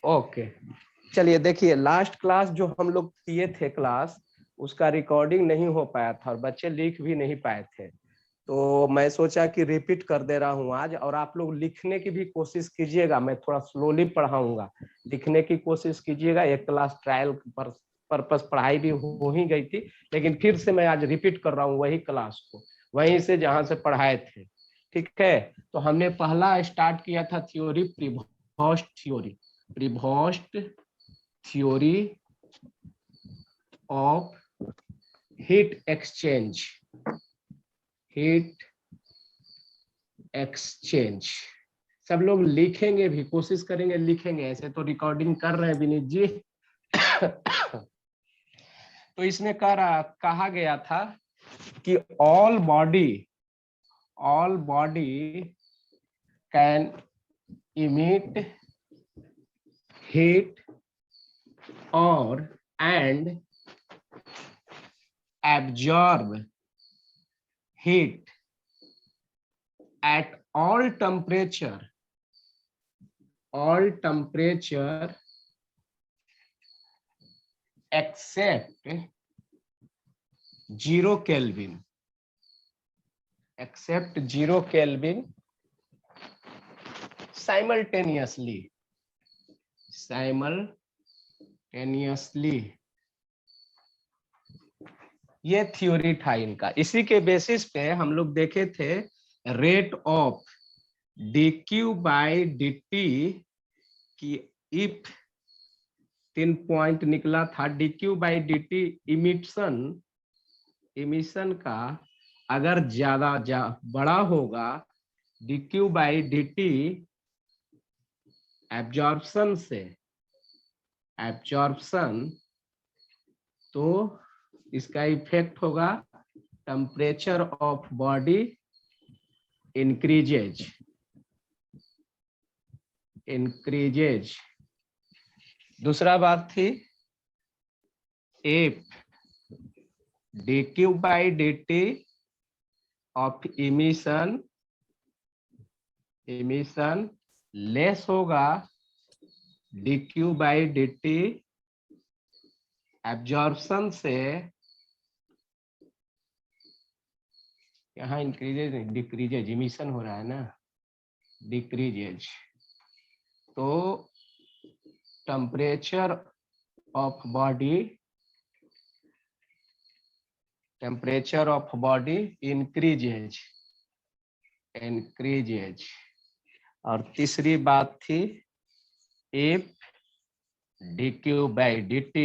Okay, चलिए देखिए, last class जो हम लोग किए थे क्लास, उसका रिकॉर्डिंग नहीं हो पाया था और बच्चे लिख भी नहीं पाए थे। तो मैं सोचा कि रिपीट कर दे रहा हूँ आज, और आप लोग लिखने की भी कोशिश कीजिएगा। मैं थोड़ा स्लोली पढ़ाऊंगा, लिखने की कोशिश कीजिएगा। एक क्लास ट्रायल पर पर्पस पढ़ाई भी हो ही गई थी, लेकिन फिर से मैं आज रिपीट कर रहा हूँ वही क्लास को, वहीं से जहां से पढ़ाए थे। ठीक है, तो हमने पहला स्टार्ट किया था theory, Prevost theory. Prevost theory of heat exchange, heat exchange. सब लोग लिखेंगे भी, कोशिश करेंगे लिखेंगे, ऐसे तो रिकॉर्डिंग कर रहे हैं विनीत जी। तो इसमें कहा गया था कि all body can emit heat और and absorb heat at all temperature except 0 Kelvin, simultaneously। ये थ्योरी था इनका। इसी के बेसिस पे हम लोग देखे थे rate of dq by dt की। इफ 3 पॉइंट निकला था, dq बाई dt इमिशन का अगर ज्यादा बड़ा होगा dq बाई dt एब्जॉर्प्शन से, तो इसका इफेक्ट होगा टेम्परेचर ऑफ बॉडी इंक्रीजेज। दूसरा बात थी if dq by dt of emission less होगा dq बाई dt एब्जॉर्प्शन से। यहाँ इंक्रीजेज नहीं, डिक्रीजेज, इमिशन हो रहा है ना, डिक्रीजेज। तो टेम्परेचर ऑफ बॉडी इंक्रीजेज। और तीसरी बात थी if dq by dt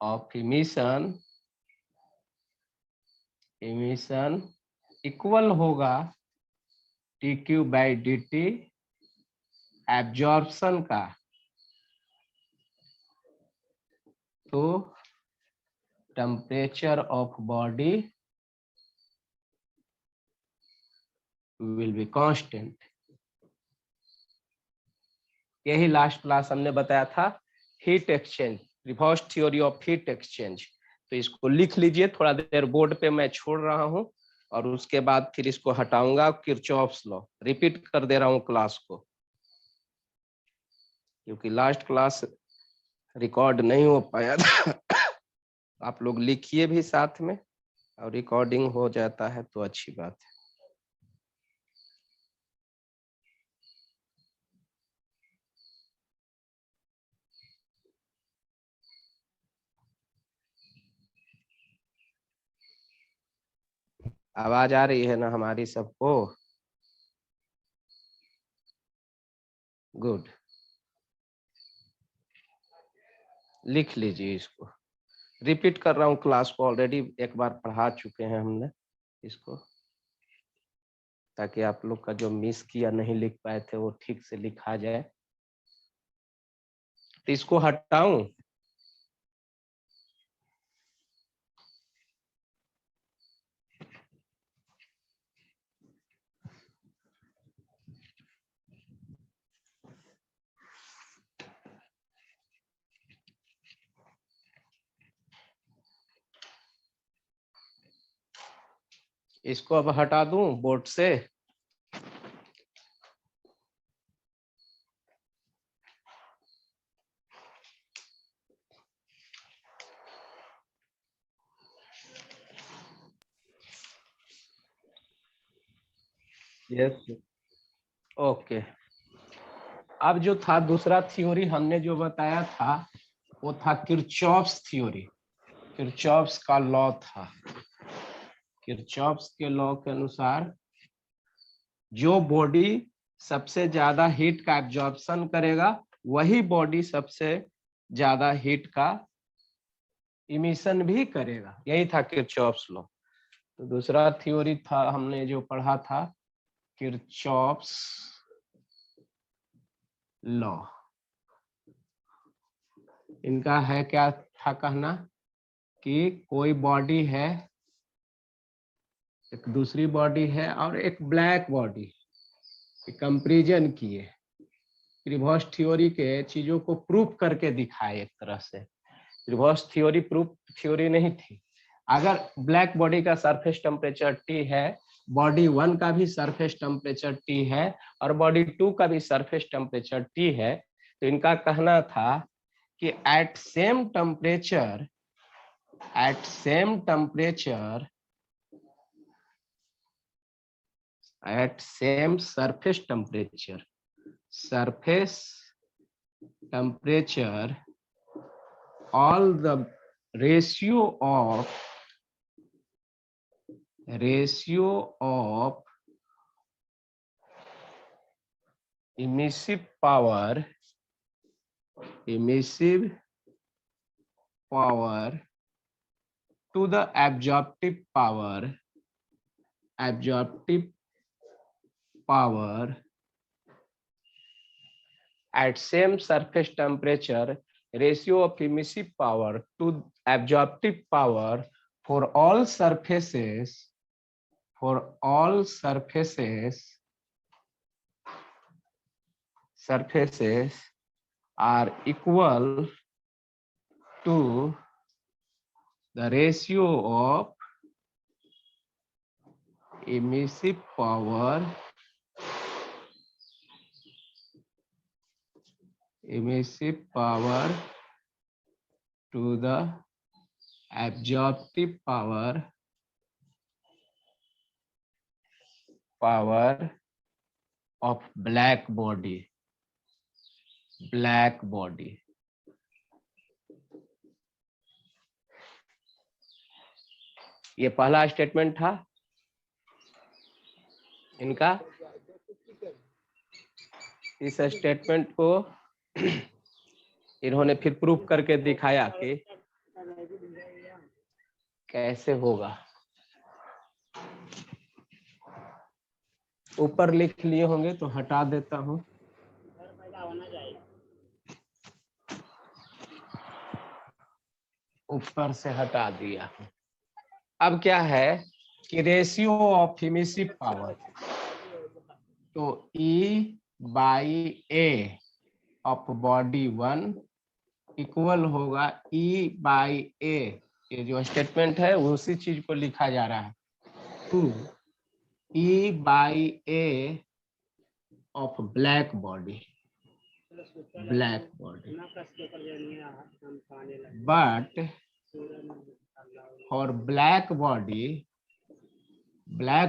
of emission equal होगा dq बाई dt एब्जॉर्प्शन का। तो temperature of body will be constant. यही लास्ट क्लास हमने बताया था heat exchange, reverse theory of heat exchange. तो इसको लिख लीजिए, थोड़ा देर बोर्ड पे मैं छोड़ रहा हूं, और उसके बाद फिर इसको हटाऊंगा। किरचॉफ्स लॉ रिपीट कर दे रहा हूं क्लास को, क्योंकि लास्ट क्लास रिकॉर्ड नहीं हो पाया था। आप लोग लिखिए भी साथ में, और रिकॉर्डिंग हो जाता है तो अच्छी बात है। आवाज आ रही है ना हमारी सबको? गुड, लिख लीजिए इसको। रिपीट कर रहा हूँ क्लास को, ऑलरेडी एक बार पढ़ा चुके हैं हमने इसको, ताकि आप लोग का जो मिस किया, नहीं लिख पाए थे, वो ठीक से लिखा जाए। तो इसको हटाऊं? इसको अब हटा दूं बोर्ड से? Yes, okay. अब जो था दूसरा थ्योरी हमने जो बताया था वो था किरचॉफ्स थ्योरी। किरचॉफ्स का लॉ था। किरचॉफ्स के लॉ के अनुसार जो बॉडी सबसे ज्यादा हीट का एब्जॉर्प्शन करेगा वही बॉडी सबसे ज्यादा हीट का इमिशन भी करेगा। यही था किरचॉफ्स लॉ। तो दूसरा थ्योरी था हमने जो पढ़ा था किरचॉफ्स लॉ। इनका है क्या था कहना कि कोई बॉडी है, एक दूसरी बॉडी है और एक ब्लैक बॉडी, कंपैरिजन किए, रिवर्स थ्योरी के चीजों को प्रूफ करके दिखाए। एक तरह से रिवर्स थ्योरी प्रूफ थ्योरी नहीं थी। अगर ब्लैक बॉडी का सरफेस टेम्परेचर T है, बॉडी 1 का भी सरफेस टेम्परेचर T है और बॉडी 2 का भी सरफेस टेम्परेचर T है, तो इनका कहना था कि at same temperature at same surface temperature all the ratio of emissive power to the absorptive power at same surface temperature, ratio of emissive power to absorptive power for all surfaces are equal to the ratio of emissive power to the absorptive power of black body। ये पहला statement था इनका। इस statement को इन्होंने फिर proof करके दिखाया कि कैसे होगा। ऊपर लिख लिए होंगे तो हटा देता हूं। ऊपर से हटा दिया। अब क्या है कि रेशियो ऑफ इमिसिव पावर, तो E/A ऑफ बॉडी 1 इक्वल होगा E/A, ये जो स्टेटमेंट है उसी चीज को लिखा जा रहा है, to E/A of black body. But for black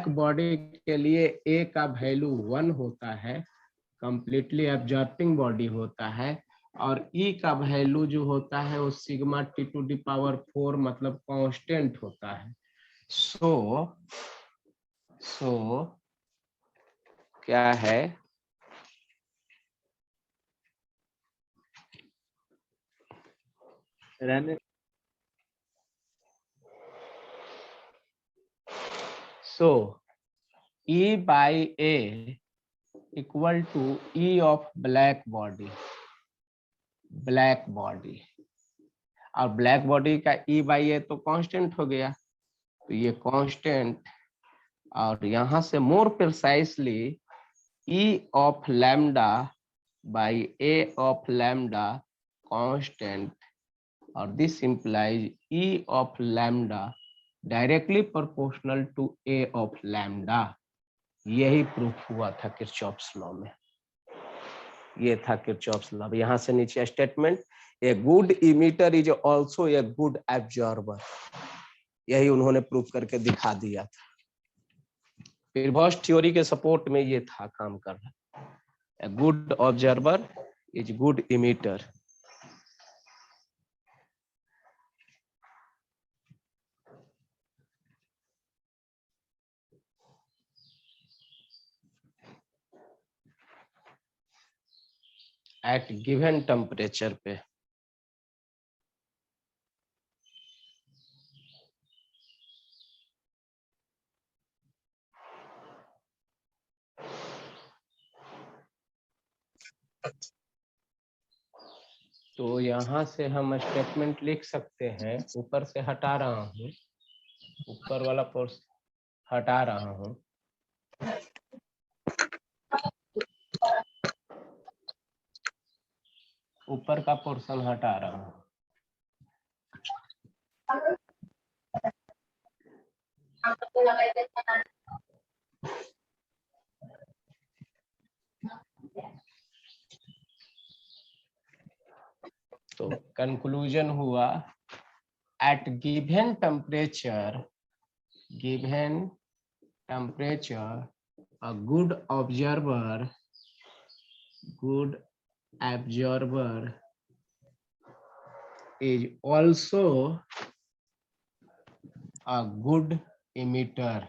body के लिए A का वैल्यू 1 होता है, कंप्लीटली एब्जॉर्बिंग बॉडी होता है, और E का वैल्यू जो होता है वो सिग्मा T⁴ मतलब कांस्टेंट होता है। सो क्या है रहने, so E/A equal to E of black body. और ब्लैक बॉडी का E/A तो कांस्टेंट हो गया, तो ये कांस्टेंट, और यहां से more precisely E of lambda by A of lambda constant, और this implies E of lambda directly proportional to A of lambda. यही प्रूफ हुआ था किरचॉफ्स लॉ में। ये था किरचॉफ्स लॉ। यहाँ से नीचे statement, a good emitter is also a good absorber, यही उन्होंने प्रूफ करके दिखा दिया था। पिरभॉस थ्योरी के सपोर्ट में ये था काम कर रहा। A good observer is good emitter. At given temperature पे तो यहाँ से हम स्टेटमेंट लिख सकते हैं, ऊपर से हटा रहा हूँ, ऊपर वाला पोर्शन हटा रहा हूँ। ऊपर का पोर्शन हटा रहा हूँ। तो कंक्लूजन हुआ, at given temperature a good observer is also a good emitter।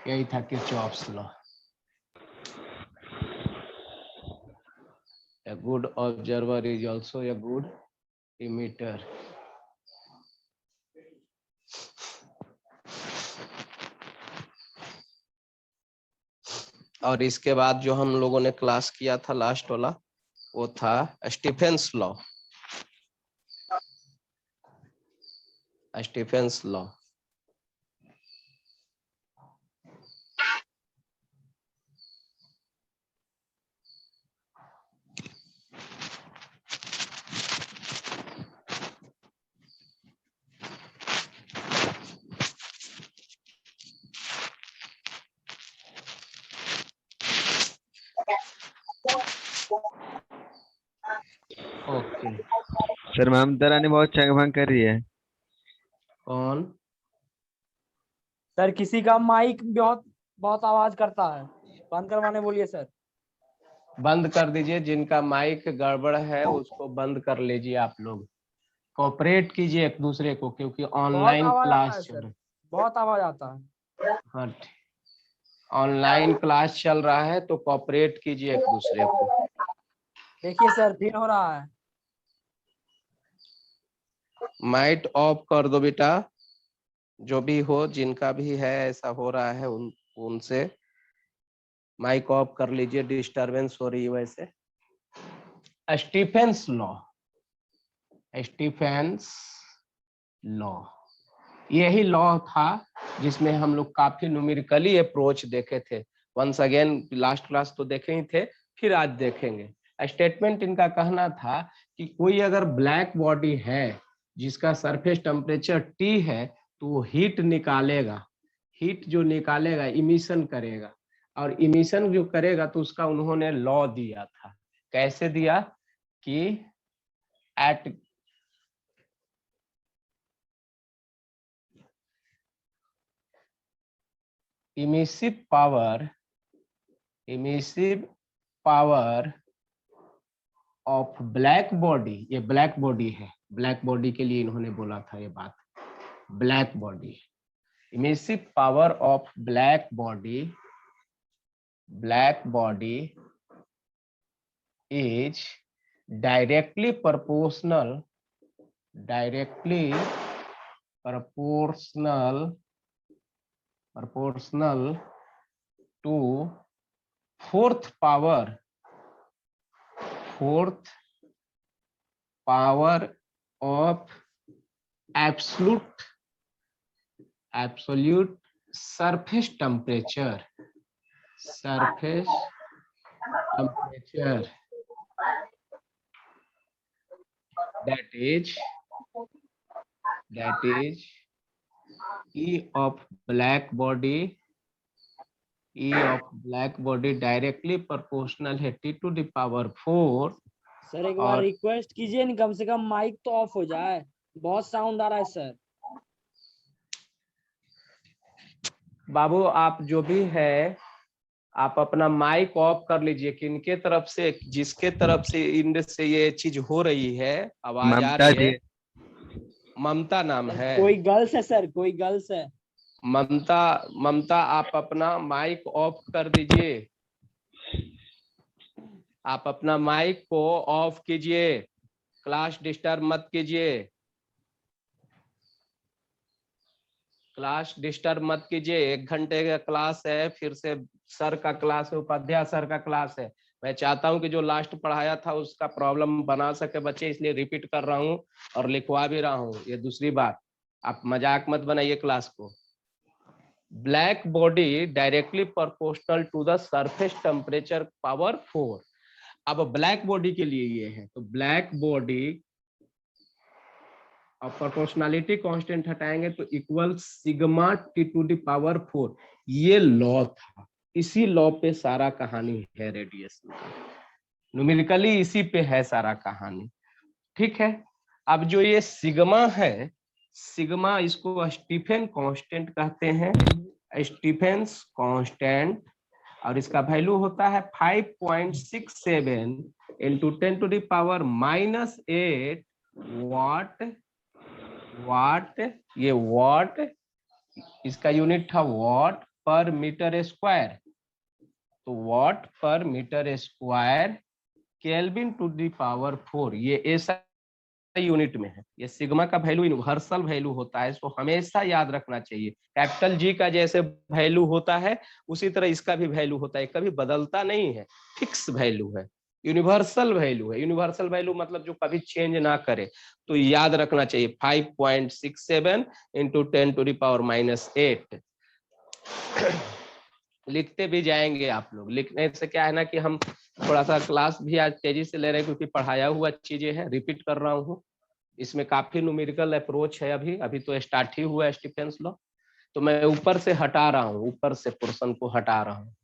यही था Kirchhoff's law. A good observer is also a good emitter। और इसके बाद जो हम लोगों ने क्लास किया था लास्ट वाला, वो था स्टीफेंस लॉ। ओके सर ममता रानी बहुत चंगभंग कर रही है। कौन? सर किसी का माइक बहुत आवाज करता है, बंद करवाने बोलिए सर। बंद कर दीजिए, जिनका माइक गड़बड़ है उसको बंद कर लीजिए। आप लोग कोऑपरेट कीजिए एक दूसरे को, क्योंकि ऑनलाइन क्लास चल रहा है। बहुत आवाज आता है। हाँ, ऑनलाइन क्लास चल रहा है, तो कोऑपरेट कीजिए एक दूसरे को। देखिए सर फिर हो रहा है। माइक ऑफ कर दो बेटा, जो भी हो, जिनका भी है ऐसा हो रहा है उनसे माइक ऑफ कर लीजिए, डिस्टरबेंस हो रही है वैसे। स्टीफेंस लॉ यही लॉ था जिसमें हम लोग काफी न्यूमेरिकली अप्रोच देखे थे। वंस अगेन लास्ट क्लास तो देखे ही थे, फिर आज देखेंगे। स्टेटमेंट इनका कहना था कि कोई अगर ब्लैक बॉडी है जिसका सरफेस टेम्परेचर T है, तो वो हीट निकालेगा। हीट जो निकालेगा इमिशन करेगा, और इमिशन जो करेगा तो उसका उन्होंने लॉ दिया था। कैसे दिया कि at emissive power of black body, ये ब्लैक बॉडी है, ब्लैक बॉडी के लिए इन्होंने बोला था ये बात। Black body, emissive power of black body is directly proportional to fourth power of absolute surface temperature that is E of black body directly proportional है T to the power 4। Sir एक बार request कीजिए, कम से कम mic तो of हो जाए, बहुत sound आ रहा है सर। बाबू आप जो भी है, आप अपना माइक ऑफ कर लीजिए। किनके तरफ से, जिसके तरफ से इन से ये चीज हो रही है, आवाज आ ममता रही जी। है। ममता नाम है। कोई गर्ल्स है सर, कोई गर्ल्स है। ममता, ममता आप अपना माइक ऑफ कर दीजिए। आप अपना माइक को ऑफ कीजिए, क्लास डिस्टर्ब मत कीजिए। क्लास डिस्टर्ब मत कीजिए। 1 घंटे का क्लास है, फिर से सर का क्लास है, उपाध्याय सर का क्लास है। मैं चाहता हूं कि जो लास्ट पढ़ाया था उसका प्रॉब्लम बना सके बच्चे, इसलिए रिपीट कर रहा हूं और लिखवा भी रहा हूं। ये दूसरी बात, आप मजाक मत बनाइए क्लास को। Black body directly proportional to the surface temperature power 4। अब ब्लैक बॉडी के लिए ये है, तो ब्लैक बॉडी और प्रोपोर्शनलिटी कांस्टेंट हटाएंगे तो equal sigma T to the power 4। ये लॉ था, इसी लॉ पे सारा कहानी है रेडिएशन का, न्यूमेरिकली इसी पे है सारा कहानी। ठीक है। अब जो ये सिग्मा है, सिग्मा इसको स्टीफन कांस्टेंट कहते हैं, स्टीफेंस कांस्टेंट, और इसका वैल्यू होता है 5.67 इंटू 10⁻⁻8 वाट। वाट, ये वाट, इसका यूनिट था वाट पर मीटर स्क्वायर। तो watt per metre square kelvin to the power 4, ये ऐसा यूनिट में है। ये सिग्मा का वैल्यू यूनिवर्सल वैल्यू होता है, इसको हमेशा याद रखना चाहिए। कैपिटल जी का जैसे वैल्यू होता है उसी तरह इसका भी वैल्यू होता है, कभी बदलता नहीं है, फिक्स वैल्यू है, यूनिवर्सल वैल्यू है। यूनिवर्सल वैल्यू मतलब जो कभी चेंज ना करे, तो याद रखना चाहिए 5.67 इंटू 10⁻⁻8। लिखते भी जाएंगे आप लोग। लिखने से क्या है ना कि हम थोड़ा सा क्लास भी आज तेजी से ले रहे हैं, क्योंकि पढ़ाया हुआ चीजें हैं, रिपीट कर रहा हूँ। इसमें काफी न्यूमेरिकल अप्रोच है। अभी अभी तो स्टार्ट ही हुआ है स्टीफेंस लॉ। तो मैं ऊपर से हटा रहा हूँ, ऊपर से पोर्शन को हटा रहा हूँ।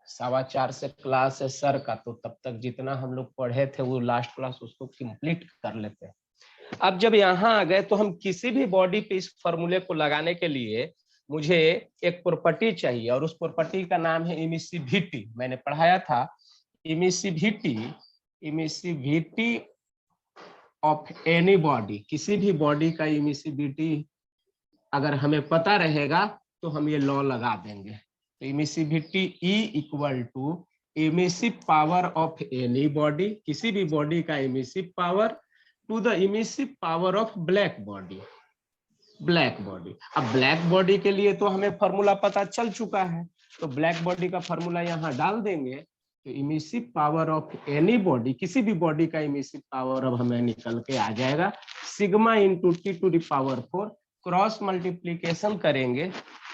सवा 4 से क्लास है सर का, तो तब तक जितना हम लोग पढ़े थे वो लास्ट क्लास उसको कंप्लीट कर लेते हैं। अब जब यहाँ आ गए तो हम किसी भी बॉडी पे इस फॉर्मूले को लगाने के लिए मुझे एक प्रॉपर्टी चाहिए, और उस प्रॉपर्टी का नाम है इमिसिविटी। मैंने पढ़ाया था emissivity, emissivity of any body. किसी भी बॉडी का इमिसिविटी अगर हमें पता रहेगा तो हम ये लॉ लगा देंगे। तो emissivity E equal to emissive power of any body, किसी भी बॉडी का emissive power, to the emissive power of black body. Black body, अब ब्लैक बॉडी के लिए तो हमें फॉर्मूला पता चल चुका है, तो ब्लैक बॉडी का फॉर्मूला यहाँ डाल देंगे। तो emissive power of any body, किसी भी बॉडी का इमिसिव पावर अब हमें निकल के आ जाएगा sigma into T to the power 4। Cross multiplication करेंगे,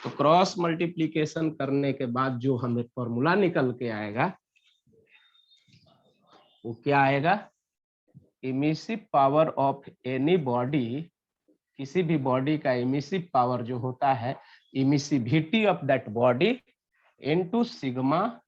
तो क्रॉस मल्टीप्लीकेशन करने के बाद जो हमें फॉर्मूला निकल के आएगा वो क्या आएगा, emissive power of any body, किसी भी बॉडी का इमिसिव पावर जो होता है, emissivity of that body into sigma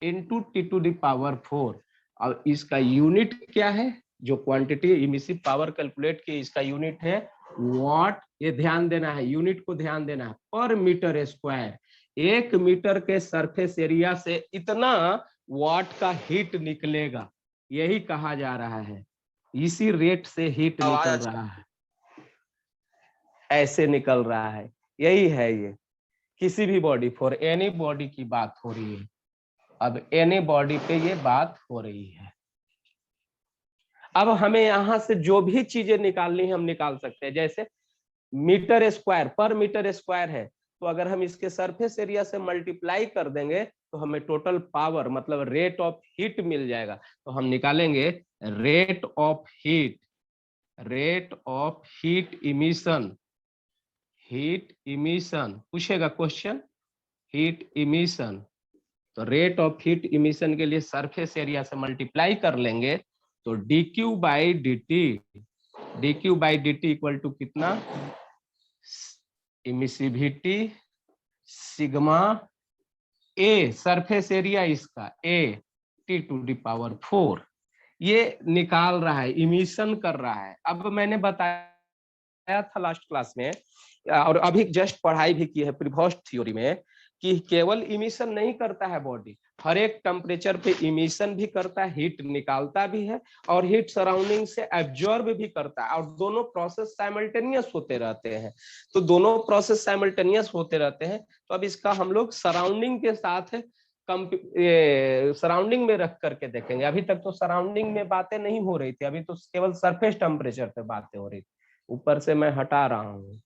into T to the power 4। और इसका यूनिट क्या है, जो क्वांटिटी इमिसिव पावर कैलकुलेट की, इसका यूनिट है वाट। ये ध्यान देना है, यूनिट को ध्यान देना है, पर मीटर स्क्वायर। 1 मीटर के सरफेस एरिया से इतना वाट का हीट निकलेगा, यही कहा जा रहा है। इसी रेट से हीट निकल रहा है, ऐसे निकल रहा है, यही है ये। किसी भी बॉडी, फॉर एनी बॉडी की बात हो रही है। अब एनी बॉडी पे ये बात हो रही है। अब हमें यहां से जो भी चीजें निकालनी है हम निकाल सकते हैं। जैसे मीटर स्क्वायर, पर मीटर स्क्वायर है, तो अगर हम इसके सरफेस एरिया से मल्टीप्लाई कर देंगे तो हमें टोटल पावर मतलब रेट ऑफ हीट मिल जाएगा। तो हम निकालेंगे rate of heat, rate of heat emission, heat emission पूछेगा क्वेश्चन, हीट इमिशन। तो रेट ऑफ हीट इमिशन के लिए सरफेस एरिया से मल्टीप्लाई कर लेंगे, तो D Q by D T equal to कितना, emissivity sigma A, surface area इसका A, T to the power 4। ये निकाल रहा है, इमिशन कर रहा है। अब मैंने बताया था लास्ट क्लास में और अभी जस्ट पढ़ाई भी की है प्रीवोस्ट थ्योरी में कि केवल इमिशन नहीं करता है बॉडी, हर एक टेम्परेचर पे इमिशन भी करता है, हीट निकालता भी है और हीट सराउंडिंग से एब्जॉर्ब भी करता है, और दोनों प्रोसेस साइमल्टेनियस होते रहते हैं। तो दोनों प्रोसेस साइमल्टेनियस होते रहते हैं, तो अब इसका हम लोग सराउंडिंग के साथ सराउंडिंग में रख करके देखेंगे। अभी तक तो सराउंडिंग में बातें नहीं हो रही थी, अभी तो केवल सरफेस टेम्परेचर पे बातें हो रही थी। ऊपर से मैं हटा रहा हूँ,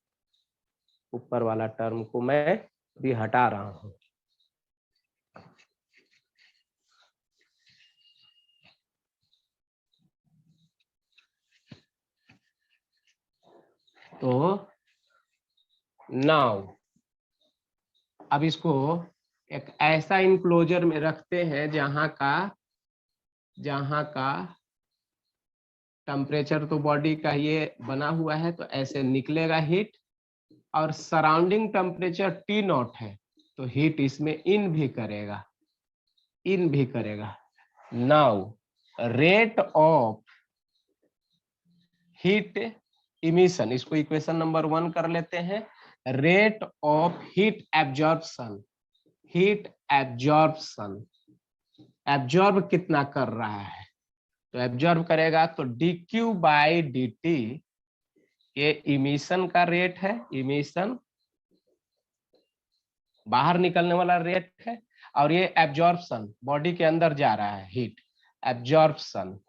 ऊपर वाला टर्म को मैं भी हटा रहा हूँ। तो नाउ अब इसको एक ऐसा इनक्लोजर में रखते हैं जहां का टेम्परेचर तो बॉडी का ये बना हुआ है, तो ऐसे निकलेगा हीट, और सराउंडिंग टेम्परेचर टी नॉट है, तो हीट इसमें इन भी करेगा। Now rate of heat emission, इसको इक्वेशन नंबर 1 कर लेते हैं। Rate of heat absorption, absorb कितना कर रहा है, तो एब्जॉर्ब करेगा तो dq बाई dt, ये इमिशन का रेट है, इमिशन बाहर निकलने वाला रेट है, और ये एब्जॉर्प्शन बॉडी के अंदर जा रहा है हीट, एब्जॉर्प्शन।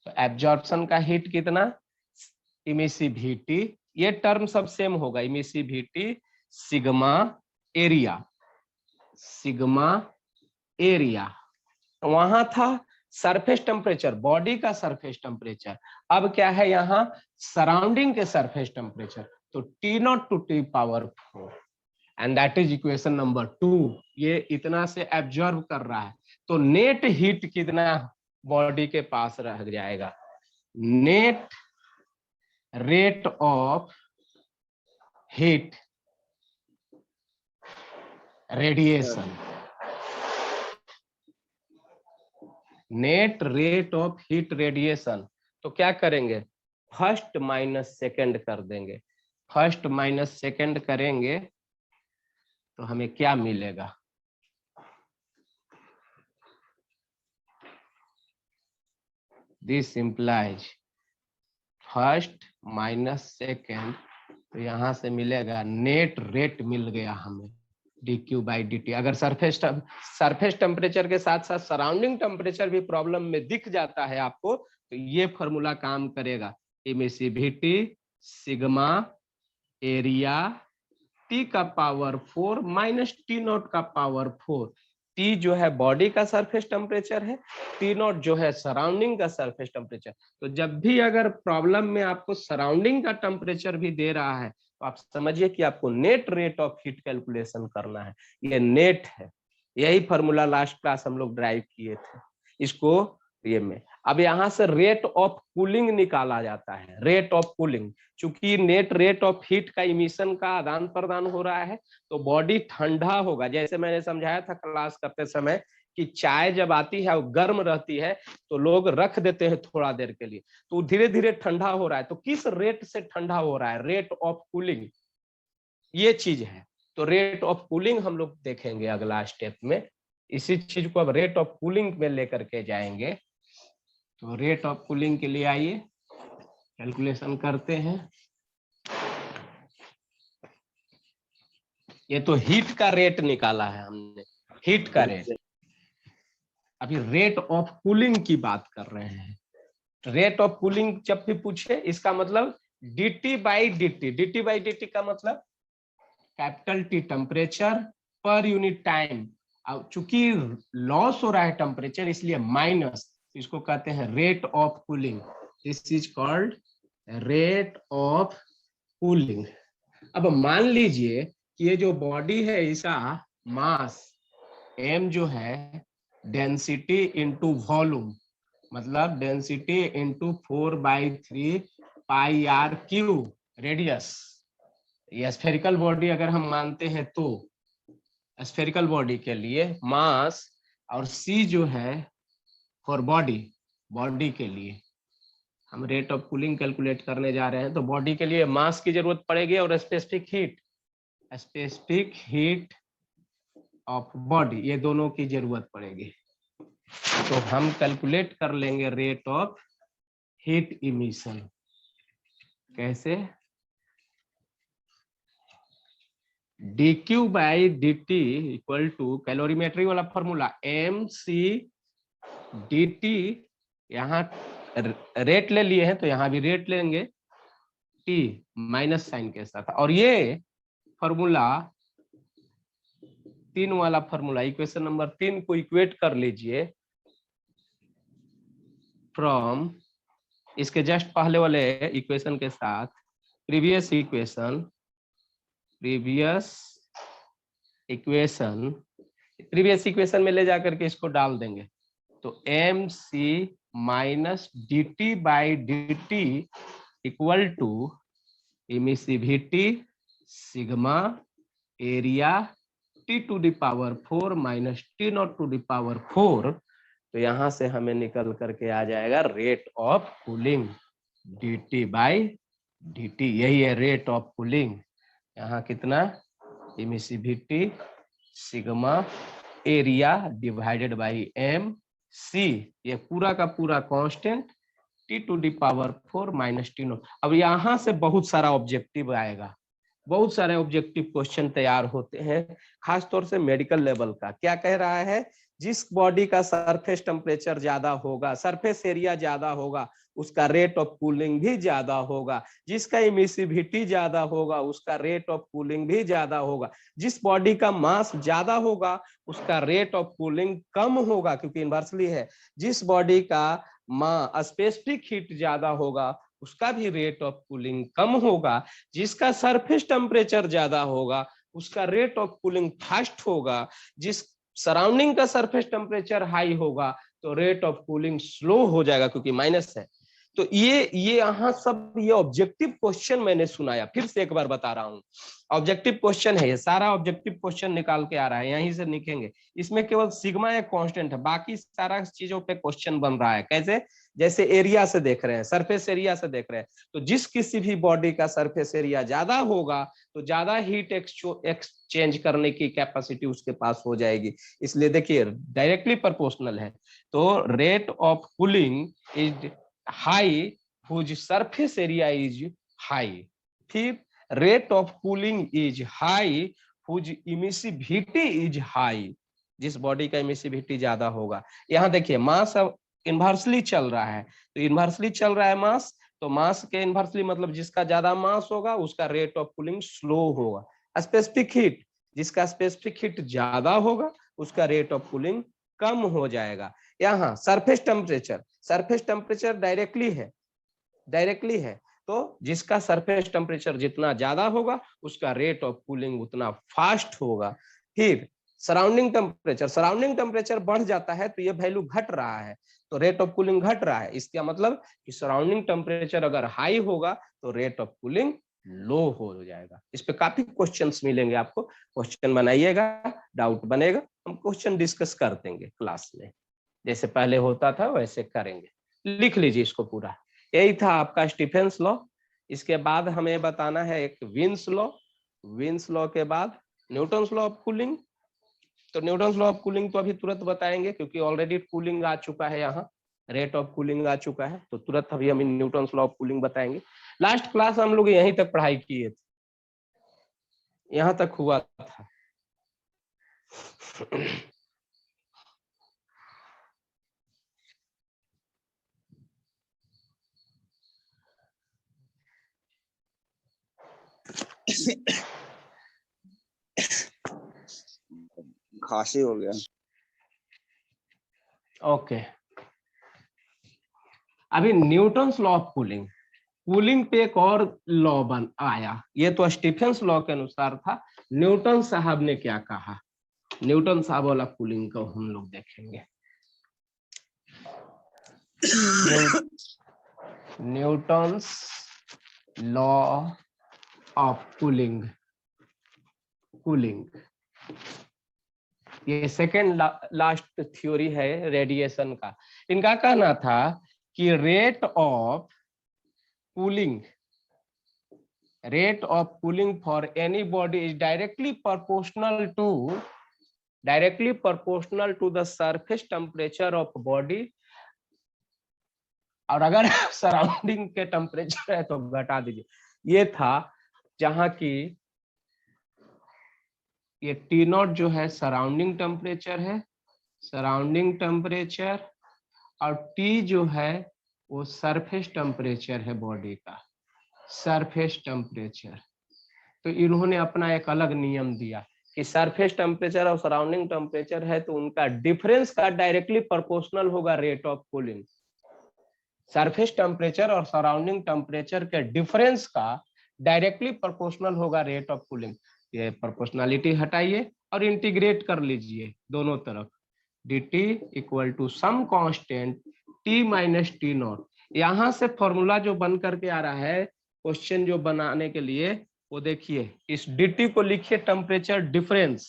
तो एब्जॉर्प्शन का हीट कितना, इमिसिविटी, ये टर्म सब सेम होगा, इमिसिविटी सिग्मा एरिया। वहां था सरफेस टेम्परेचर, बॉडी का सरफेस टेम्परेचर, अब क्या है यहाँ सराउंडिंग के सरफेस टेम्परेचर, तो T naught to T power 4, and that is equation number 2। ये इतना से एब्जॉर्ब कर रहा है, तो नेट हीट कितना बॉडी के पास रह जाएगा, net rate of heat radiation, net rate of heat radiation. तो क्या करेंगे, फर्स्ट माइनस सेकंड कर देंगे, फर्स्ट माइनस सेकंड करेंगे तो हमें क्या मिलेगा, this implies first minus second, तो यहां से मिलेगा नेट रेट मिल गया हमें dq बाई dt। अगर सरफेस टेम्परेचर के साथ साथ सराउंडिंग टेम्परेचर भी प्रॉब्लम में दिख जाता है आपको, तो ये फॉर्मूला काम करेगा, इमिसिविटी सिग्मा एरिया T का पावर 4 माइनस T नॉट का पावर 4। T जो है बॉडी का सरफेस टेम्परेचर है, T नॉट जो है सराउंडिंग का सरफेस टेम्परेचर। तो जब भी अगर प्रॉब्लम में आपको सराउंडिंग का टेम्परेचर भी दे रहा है, तो आप समझिए कि आपको net rate of heat calculation करना है, ये नेट है। यही फॉर्मूला लास्ट क्लास हम लोग ड्राइव किए थे, इसको ये में। अब यहाँ से रेट ऑफ कूलिंग निकाला जाता है, रेट ऑफ कूलिंग, चूंकि नेट रेट ऑफ हीट का इमिशन का आदान प्रदान हो रहा है, तो बॉडी ठंडा होगा। जैसे मैंने समझाया था क्लास करते समय कि चाय जब आती है वो गर्म रहती है, तो लोग रख देते हैं थोड़ा देर के लिए, तो धीरे धीरे ठंडा हो रहा है। तो किस रेट से ठंडा हो रहा है, रेट ऑफ कूलिंग, ये चीज है। तो रेट ऑफ कूलिंग हम लोग देखेंगे अगला स्टेप में, इसी चीज को अब रेट ऑफ कूलिंग में लेकर के जाएंगे। तो रेट ऑफ कूलिंग के लिए आइए कैलकुलेशन करते हैं। ये तो हीट का रेट निकाला है हमने, हीट का रेट। अभी रेट ऑफ कूलिंग की बात कर रहे हैं। रेट ऑफ कूलिंग जब भी पूछे, इसका मतलब dt बाई dt का मतलब capital T temperature per unit time. अब चूंकि लॉस हो रहा है टेम्परेचर, इसलिए माइनस, इसको कहते हैं rate of cooling. This is called rate of cooling. अब मान लीजिए कि ये जो बॉडी है, इसका मास m जो है डेंसिटी इंटू वॉल्यूम, मतलब density into 4/3 pi R cube radius. ये स्फेरिकल बॉडी अगर हम मानते हैं, तो स्फेरिकल बॉडी के लिए मास और c जो है फॉर बॉडी, बॉडी के लिए हम रेट ऑफ कूलिंग कैलकुलेट करने जा रहे हैं, तो बॉडी के लिए मास की जरूरत पड़ेगी और स्पेसिफिक हीट ऑफ बॉडी, ये दोनों की जरूरत पड़ेगी। तो हम कैलकुलेट कर लेंगे रेट ऑफ हीट इमिशन। कैसे? dq by dt equal to calorimetry वाला फॉर्मूला mc dt, यहाँ रेट ले लिए हैं तो यहाँ भी रेट लेंगे t माइनस साइन के साथ, और ये फॉर्मूला 3 वाला फॉर्मूला इक्वेशन नंबर 3 को इक्वेट कर लीजिए फ्रॉम इसके जस्ट पहले वाले इक्वेशन के साथ प्रीवियस इक्वेशन में ले जाकर के इसको डाल देंगे, तो mc minus dt by dt equal to emissivity sigma area t to the power 4 minus t naught to the power 4। तो यहां से हमें निकल करके आ जाएगा rate of cooling dt by dt, यही है रेट ऑफ कूलिंग। यहाँ कितना? Emissivity sigma area divided by M C, ये पूरा का पूरा constant T to the power 4 minus T naught. अब यहाँ से बहुत सारा ऑब्जेक्टिव आएगा, बहुत सारे ऑब्जेक्टिव क्वेश्चन तैयार होते हैं, खास तौर से मेडिकल लेवल का। क्या कह रहा है? जिस बॉडी का सरफेस टेम्परेचर ज्यादा होगा, सरफेस एरिया ज्यादा होगा, उसका रेट ऑफ कूलिंग भी ज्यादा होगा। जिसका इमिसिविटी ज्यादा होगा, उसका रेट ऑफ कूलिंग भी ज्यादा होगा। जिस बॉडी का मास ज्यादा होगा, उसका रेट ऑफ कूलिंग कम होगा, क्योंकि इनवर्सली है। जिस बॉडी का स्पेसिफिक हीट ज्यादा होगा, उसका भी रेट ऑफ कूलिंग कम होगा। जिसका सरफेस टेम्परेचर ज्यादा होगा, उसका रेट ऑफ कूलिंग फास्ट होगा। जिस सराउंडिंग का सरफेस टेम्परेचर हाई होगा, तो रेट ऑफ कूलिंग स्लो हो जाएगा, क्योंकि माइनस है। तो ये यहाँ सब ये ऑब्जेक्टिव क्वेश्चन मैंने सुनाया, फिर से एक बार बता रहा हूँ, ऑब्जेक्टिव क्वेश्चन है ये सारा। ऑब्जेक्टिव क्वेश्चन निकाल के आ रहा है, यहीं से लिखेंगे। इसमें केवल सिग्मा एक कांस्टेंट है, बाकी सारा चीजों पे क्वेश्चन बन रहा है। कैसे? जैसे एरिया से देख रहे हैं, सरफेस एरिया से देख रहे हैं, तो जिस किसी भी बॉडी का सरफेस एरिया ज्यादा होगा, तो ज्यादा हीट एक्सचेंज करने की कैपेसिटी उसके पास हो जाएगी। इसलिए देखिए डायरेक्टली प्रोपोर्शनल है। तो rate of cooling is high whose surface area is high. फिर rate of cooling is high whose emissivity is high, जिस बॉडी का इमिसिविटी ज्यादा होगा। यहाँ देखिए मास अब इन्वर्सली चल रहा है, तो इन्वर्सली चल रहा है मास, तो मास के इन्वर्सली मतलब जिसका ज्यादा मास होगा, उसका रेट ऑफ कूलिंग स्लो होगा। स्पेसिफिक हीट, जिसका स्पेसिफिक हीट ज्यादा होगा, उसका रेट ऑफ कूलिंग कम हो जाएगा। यहाँ सरफेस टेम्परेचर डायरेक्टली है, तो जिसका सरफेस टेम्परेचर जितना ज्यादा होगा, उसका रेट ऑफ कूलिंग उतना फास्ट होगा। फिर सराउंडिंग टेम्परेचर बढ़ जाता है, तो ये वैल्यू घट रहा है, तो रेट ऑफ कूलिंग घट रहा है। इसका मतलब कि सराउंडिंग टेम्परेचर अगर हाई होगा, तो रेट ऑफ कूलिंग लो हो जाएगा। इस पे काफी क्वेश्चंस मिलेंगे आपको, क्वेश्चन बनाइएगा, डाउट बनेगा, हम क्वेश्चन डिस्कस कर देंगे क्लास में, जैसे पहले होता था वैसे करेंगे। लिख लीजिए इसको पूरा। यही था आपका स्टीफेंस लॉ। इसके बाद हमें बताना है एक विन्स लॉ के बाद न्यूटन्स लॉ ऑफ कूलिंग। तो न्यूटन्स लॉ ऑफ कूलिंग तो अभी तुरंत बताएंगे, क्योंकि ऑलरेडी कूलिंग आ चुका है, यहाँ रेट ऑफ कूलिंग आ चुका है, तो तुरंत अभी हम न्यूटन्स लॉ ऑफ कूलिंग बताएंगे। लास्ट क्लास हम लोग यहीं तक पढ़ाई किए थे, यहाँ तक हुआ था। खांसी हो गया। ओके, अभी न्यूटन्स लॉ ऑफ कूलिंग पे एक और लॉ बन आया। ये तो स्टीफेंस लॉ के अनुसार था, न्यूटन साहब ने क्या कहा, न्यूटन साहब वाला कूलिंग को हम लोग देखेंगे। न्यूटन्स लॉ ऑफ कूलिंग ये सेकेंड लास्ट थ्योरी है रेडिएशन का। इनका कहना था कि rate of cooling for any body is directly proportional to the surface temperature of body, और अगर सराउंडिंग के टेम्परेचर है तो घटा दीजिए। ये था जहां की ये टी नॉट जो है सराउंडिंग टेम्परेचर और टी जो है वो सरफेस टेम्परेचर है बॉडी का, सरफेस टेम्परेचर। तो इन्होंने अपना एक अलग नियम दिया कि सरफेस टेम्परेचर और सराउंडिंग टेम्परेचर है तो उनका डिफरेंस का डायरेक्टली प्रोपोर्शनल होगा rate of cooling. Surface temperature और सराउंडिंग टेम्परेचर के डिफरेंस का डायरेक्टली प्रोपोर्शनल होगा रेट ऑफ कूलिंग। ये प्रोपोर्शनलिटी हटाइए और इंटीग्रेट कर लीजिए दोनों तरफ। dt equal to some constant t minus T naught. यहां से फॉर्मूला जो बन करके आ रहा है क्वेश्चन जो बनाने के लिए, वो देखिए इस dt को लिखिए टेम्परेचर डिफरेंस।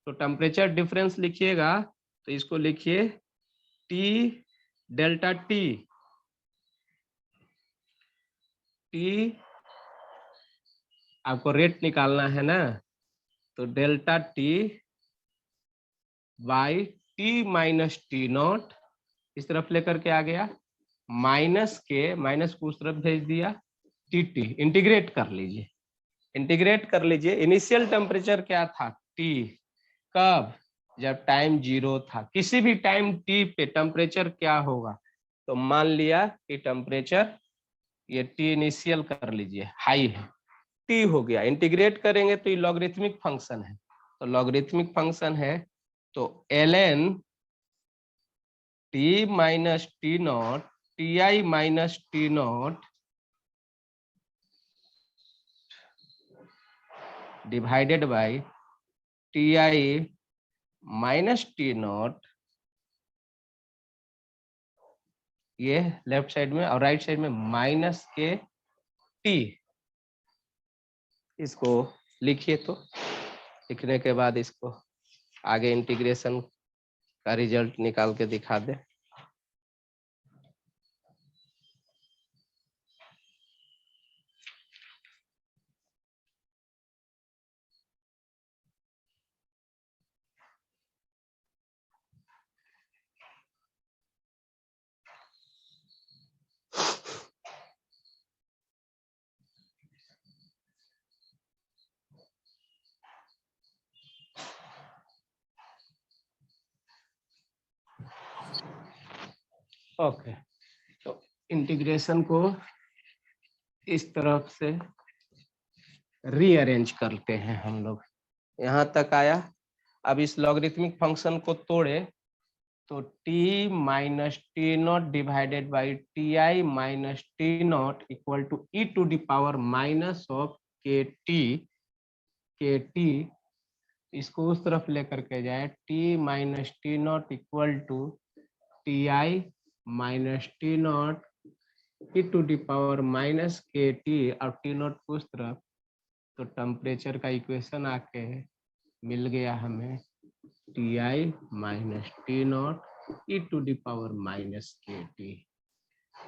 तो टेम्परेचर डिफरेंस लिखिएगा तो इसको लिखिए t डेल्टा t आपको रेट निकालना है ना, तो delta t by t minus T not इस तरफ लेकर के आ गया, माइनस को उस तरफ भेज दिया, tt इंटीग्रेट कर लीजिए। इनिशियल टेम्परेचर क्या था t, कब, जब टाइम 0 था। किसी भी टाइम t पे टेम्परेचर क्या होगा, तो मान लिया कि टेम्परेचर ये t इनिशियल कर लीजिए हाई है, t हो गया। इंटीग्रेट करेंगे तो ये लॉगरिथमिक फंक्शन है, तो लॉगरिथमिक फंक्शन है तो ln t minus T not ti minus T naught divided by ti minus T not, ये लेफ्ट साइड में और राइट साइड में माइनस के t। इसको लिखिए, तो लिखने के बाद इसको आगे इंटीग्रेशन का रिजल्ट निकाल के दिखा दे। ओके, तो इंटीग्रेशन को इस तरफ से रीअरेंज करते हैं हम लोग। यहाँ तक आया। अब इस लॉगरिथमिक फंक्शन को तोड़े तो t minus T naught divided by ti minus T naught equal to e to the power minus of kt। इसको उस तरफ लेकर के जाए, t minus T naught equal to ti minus T naught e to the power minus kt और T naught को उस तरफ, तो टेम्परेचर का इक्वेशन आके मिल गया हमें ti minus T naught e to the power minus kt।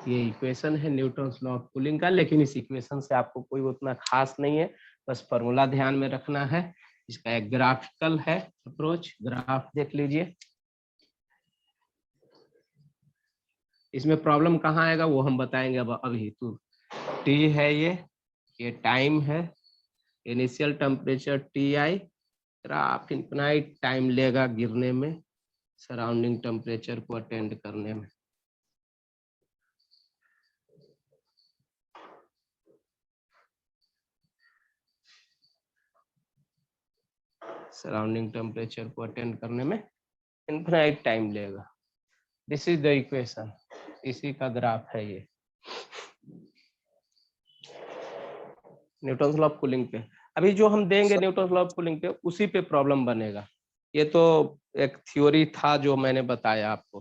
ये इक्वेशन है न्यूटन्स लॉ ऑफ कूलिंग का, लेकिन इस इक्वेशन से आपको कोई उतना खास नहीं है, बस फॉर्मूला ध्यान में रखना है। इसका एक ग्राफिकल है अप्रोच, ग्राफ देख लीजिए। इसमें प्रॉब्लम कहाँ आएगा वो हम बताएंगे अब अभी। तो t है, ये टाइम है, initial temperature ti, graph infinite time लेगा गिरने में, सराउंडिंग टेम्परेचर को अटेंड करने में। सराउंडिंग टेम्परेचर को अटेंड करने में इनफिनाइट टाइम लेगा। दिस इज द इक्वेशन, इसी का ग्राफ है ये न्यूटन्स लॉ ऑफ कूलिंग पे। अभी जो हम देंगे न्यूटन्स लॉ ऑफ कूलिंग पे, उसी पे प्रॉब्लम बनेगा। ये तो एक थ्योरी था जो मैंने बताया आपको,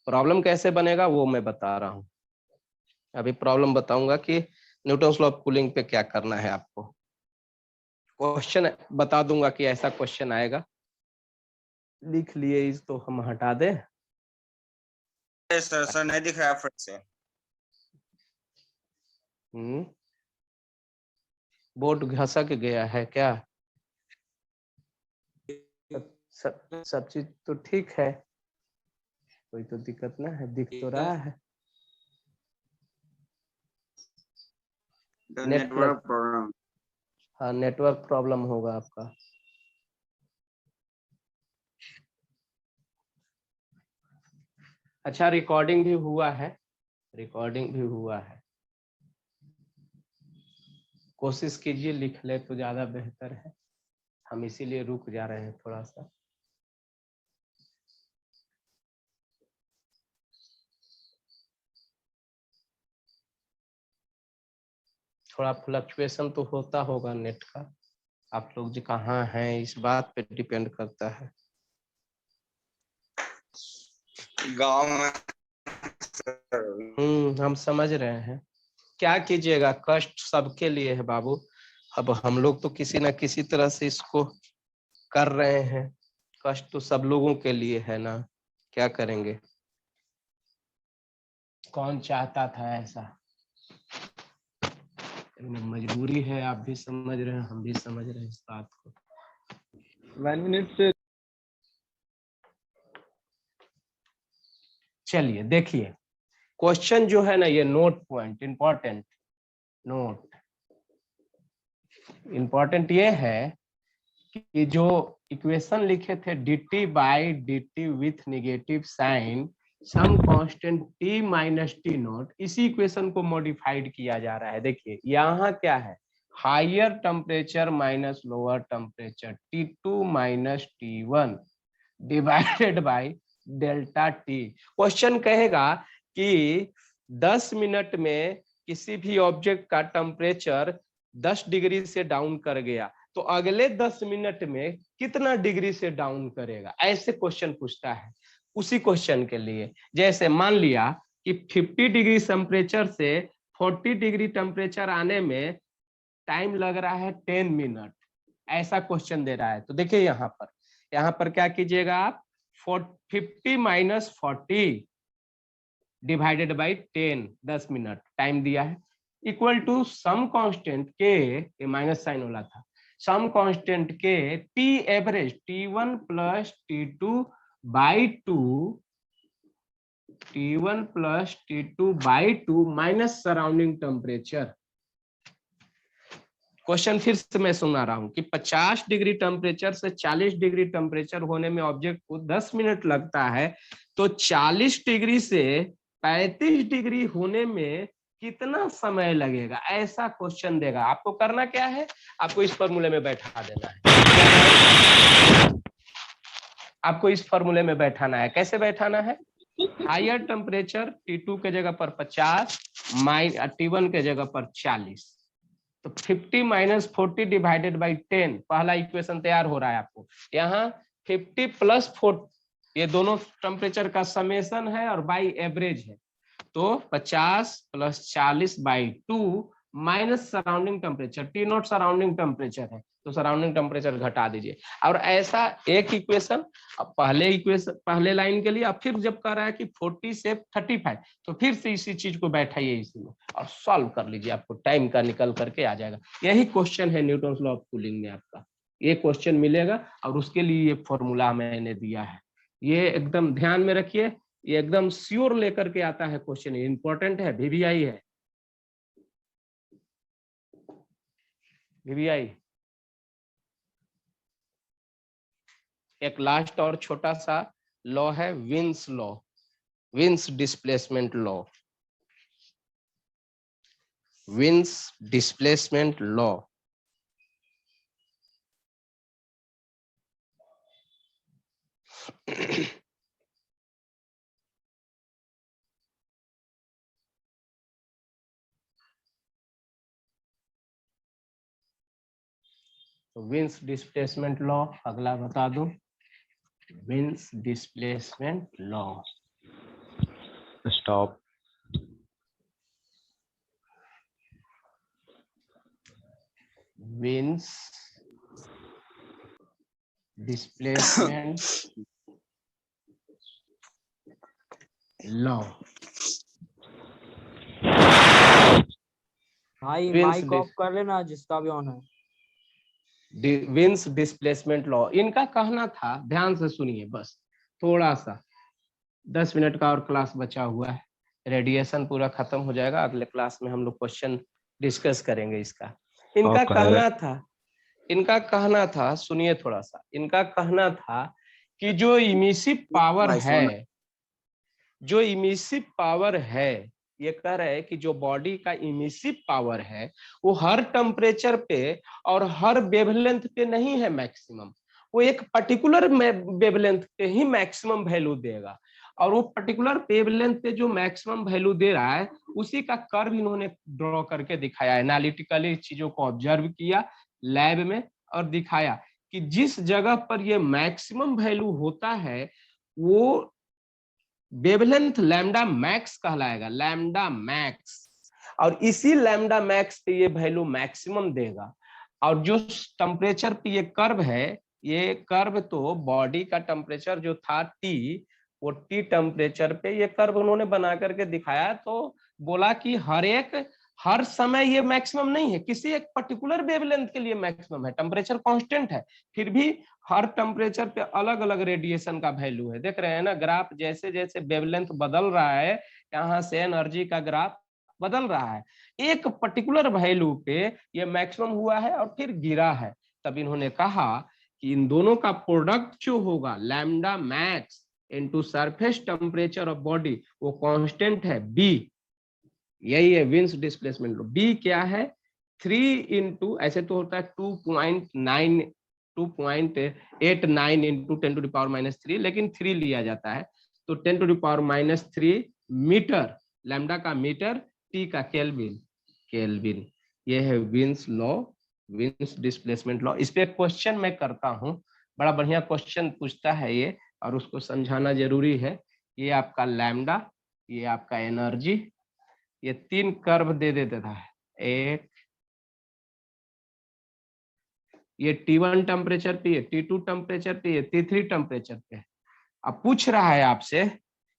प्रॉब्लम कैसे बनेगा वो मैं बता रहा हूँ। अभी प्रॉब्लम बताऊंगा कि न्यूटन्स लॉ ऑफ कूलिंग पे क्या करना है आपको। क्वेश्चन बता दूंगा कि ऐसा क्वेश्चन आएगा, लिख लिए इस तो हम हटा दें। सर नहीं दिख रहा है फिर से। बोर्ड घसक गया है क्या? सब चीज तो ठीक है, कोई तो दिक्कत ना है, दिख तो रहा है। Network problem. हाँ नेटवर्क प्रॉब्लम होगा आपका। अच्छा रिकॉर्डिंग भी हुआ है, रिकॉर्डिंग भी हुआ है। कोशिश कीजिए लिख ले तो ज्यादा बेहतर है, हम इसीलिए रुक जा रहे हैं थोड़ा सा। थोड़ा फ्लक्चुएशन तो होता होगा नेट का, आप लोग जी कहाँ हैं इस बात पे डिपेंड करता है। गांव में हम समझ रहे हैं, क्या कीजिएगा, कष्ट सबके लिए है बाबू। अब हम लोग तो किसी ना किसी तरह से इसको कर रहे हैं, कष्ट तो सब लोगों के लिए है ना, क्या करेंगे, कौन चाहता था ऐसा, मजबूरी है, आप भी समझ रहे हैं हम भी समझ रहे हैं इस बात को। 1 मिनट से। चलिए देखिए, क्वेश्चन जो है ना ये note point important, note important ये है कि जो इक्वेशन लिखे थे dt by dt with negative sign some constant t minus T naught, इसी इक्वेशन को मॉडिफाइड किया जा रहा है। देखिए यहाँ क्या है, higher temperature minus lower temperature T2 minus T1 divided by delta T. Question कहेगा कि 10 मिनट में किसी भी ऑब्जेक्ट का टेम्परेचर 10 डिग्री से डाउन कर गया तो अगले 10 मिनट में कितना डिग्री से डाउन करेगा, ऐसे क्वेश्चन पूछता है। उसी क्वेश्चन के लिए जैसे मान लिया कि 50 डिग्री टेम्परेचर से 40 डिग्री टेम्परेचर आने में टाइम लग रहा है 10 मिनट, ऐसा क्वेश्चन दे रहा है। तो देखिए यहाँ पर क्या कीजिएगा आप, 50 minus 40 divided by 10, 10 minute time दिया है, इक्वल टू सम कांस्टेंट के, ये माइनस साइन वाला था, सम कांस्टेंट के T average T1 plus T2 by 2, T1 plus T2 by 2 minus surrounding temperature. Question फिर से मैं सुना रहा हूं कि 50 डिग्री टेम्परेचर से 40 डिग्री टेम्परेचर होने में ऑब्जेक्ट को 10 मिनट लगता है, तो 40 डिग्री से 35 डिग्री होने में कितना समय लगेगा, ऐसा क्वेश्चन देगा। आपको करना क्या है, आपको इस फॉर्मूले में बैठा देना है, आपको इस फॉर्मूले में बैठाना है। कैसे बैठाना है, हायर टेम्परेचर T2 के जगह पर 50 T1 के जगह पर 40, तो 50 माइनस 40 डिवाइडेड बाई 10, पहला इक्वेशन तैयार हो रहा है आपको। यहाँ 50 प्लस 40 ये दोनों टेम्परेचर का समेशन है और बाई एवरेज है, तो 50 plus 40 by 2 minus surrounding temperature, T not surrounding temperature है, तो सराउंडिंग टेम्परेचर घटा दीजिए। और ऐसा एक इक्वेशन पहले लाइन के लिए, अब फिर जब कह रहा है कि 40 से 35, तो फिर से इसी चीज को बैठाइए इसी में और सॉल्व कर लीजिए, आपको टाइम का निकल करके आ जाएगा। यही क्वेश्चन है न्यूटन लॉ ऑफ कूलिंग में आपका, ये क्वेश्चन मिलेगा और उसके लिए ये फॉर्मूला मैंने दिया है, ये एकदम ध्यान में रखिए, ये एकदम श्योर लेकर के आता है क्वेश्चन, इंपॉर्टेंट है, VVI है, VVI। एक लास्ट और छोटा सा लॉ है, wins law, wins displacement law, wins displacement law. Wins displacement law अगला बता दो, wins displacement law. Stop. Wins displacement law. भाई Wiens माइक ऑफ कर लेना जिसका भी ऑन है। विंस डिस्प्लेसमेंट लॉ, इनका कहना था, ध्यान से सुनिए बस थोड़ा सा, 10 मिनट का और क्लास बचा हुआ है, रेडिएशन पूरा खत्म हो जाएगा, अगले क्लास में हम लोग क्वेश्चन डिस्कस करेंगे इसका। इनका कहना था, सुनिए थोड़ा सा, इनका कहना था कि जो इमिसिव पावर है, जो इमिसिव पावर है, ये कह रहे हैं कि जो बॉडी का इमिसिव पावर है वो हर टेम्परेचर पे और हर वेवलेंथ पे नहीं है मैक्सिमम, वो एक पर्टिकुलर वेवलेंथ पे ही मैक्सिमम वैल्यू देगा, और वो पर्टिकुलर वेवलेंथ पे जो मैक्सिमम वैल्यू दे रहा है उसी का कर्व इन्होंने ड्रॉ करके दिखाया, एनालिटिकली चीजों को ऑब्जर्व किया लैब में और दिखाया कि जिस जगह पर ये मैक्सिमम वैल्यू होता है वो वेवलेंथ लैम्डा मैक्स कहलाएगा, लैम्डा मैक्स, और इसी लैम्डा मैक्स पे ये वैल्यू मैक्सिमम देगा। और जो टेम्परेचर पे ये कर्व है, ये कर्व तो बॉडी का टेम्परेचर जो था टी, वो टी टेम्परेचर पे ये कर्व उन्होंने बना करके दिखाया, तो बोला कि हर समय ये मैक्सिमम नहीं है, किसी एक पर्टिकुलर वेवलेंथ के लिए मैक्सिमम है, टेम्परेचर कांस्टेंट है, फिर भी हर टेम्परेचर पे अलग अलग रेडिएशन का वैल्यू है। देख रहे हैं ना ग्राफ, जैसे जैसे वेवलेंथ बदल रहा है यहाँ से एनर्जी का ग्राफ बदल रहा है, एक पर्टिकुलर वैल्यू पे ये मैक्सिमम हुआ है और फिर गिरा है। तब इन्होंने कहा कि इन दोनों का प्रोडक्ट जो होगा lambda max into surface temperature of body, वो कांस्टेंट है बी, यही है विंस डिस्प्लेसमेंट लो। बी क्या है, 3 इंटू, ऐसे तो होता है 2.89 इंटू 10⁻³ लेकिन 3 लिया जाता है, तो 10⁻³ मीटर, लैम्डा का मीटर, टी का केल्विन, केल्विन, ये है Wien's law, Wien's displacement law. इस पे क्वेश्चन मैं करता हूँ, बड़ा बढ़िया क्वेश्चन पूछता है ये, और उसको समझाना जरूरी है। ये आपका लैम्डा, ये आपका एनर्जी, ये 3 कर्व दे देता है, एक ये T1 टेम्परेचर पे, ये T2 टेम्परेचर पे, ये T3 टेम्परेचर पे। अब पूछ रहा है आपसे